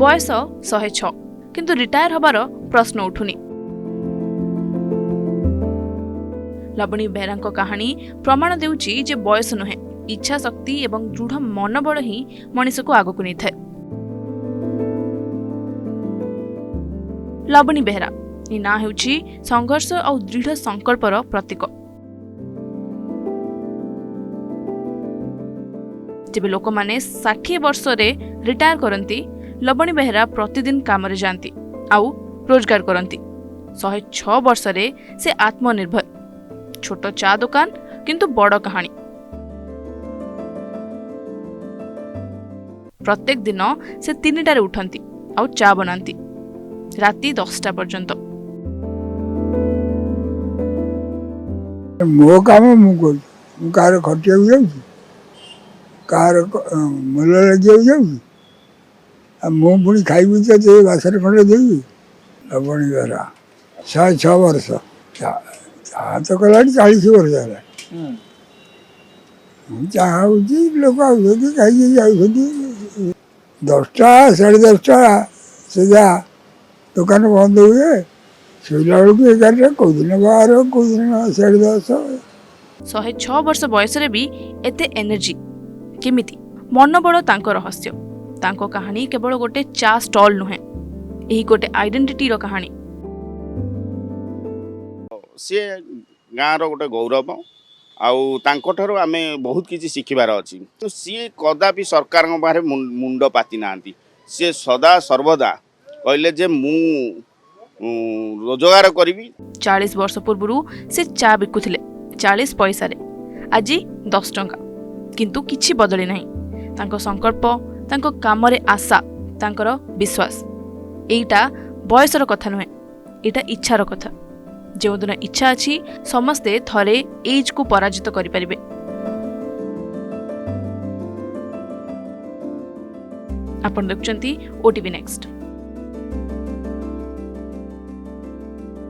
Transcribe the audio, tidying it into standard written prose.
बयस 106 किंतु रिटायर हबार प्रश्न उठुनी। लवणी बेहरा कहानी प्रमाण देउची जे बयस नुहे इच्छा शक्ति एवं दृढ़ मनोबल ही मनीष को आगक नहीं थाए। लवणी बेहरा ना हेउची संघर्ष और दृढ़ संकल्पर प्रतीक। जब लोक माने 60 वर्ष रे रिटायर करती लवणी बेहरा प्रतिदिन काम रे जाती आउ रोजगार करती। 106 वर्ष रे से आत्मनिर्भर। छोट चा दुकान किंतु बड़ कहानी। प्रत्येक दिन से 3टारे उठंती आउ चा बनाती राति 10टा पर्यंत। मो काम मु कार खटिया जाऊँ कार मूल लगे जाऊँ मु पुणी खाइबी तो बासर खंडे देवी। लवणी बेहरा 106 वर्ष चाह तो कला 40 वर्ष है। चाह लोक आती खाई जाती 10टा 10:30 सीधा दुकान बंद हुए शोला बेलू 11टा कौ दिन 12 कौ दिन 10:30। 106 वर्ष बयस भी एते एनर्जी केमिति मनोबल तांको रहस्य। तांको कहानी केवल गोटे चा स्टॉल नुहे यही गोटे आइडेंटिटी रो कहानी। सी गाँव गोटे गौरव आउ तांको ठारो आमे बहुत किछि शिखिबार अछि। सी कदापि सरकार बारे मुंड पाति नांती। सी सदा सर्वदा कहले जे मु रोजगार करिवि। 40 वर्ष पूर्व से चा बिकुथिले 40 पैसा रे आज 10 टंका किंतु किछि बदली नाही। तांको संकल्प तांको काम रे आशा तांकर विश्वास एटा बयसर कथा नुहे एटा इच्छार कथा। जो दिन इच्छा अछि समस्ते थरे एज को पराजित करि परिबे। आपण देखुचंती ओटीवी नेक्स्ट।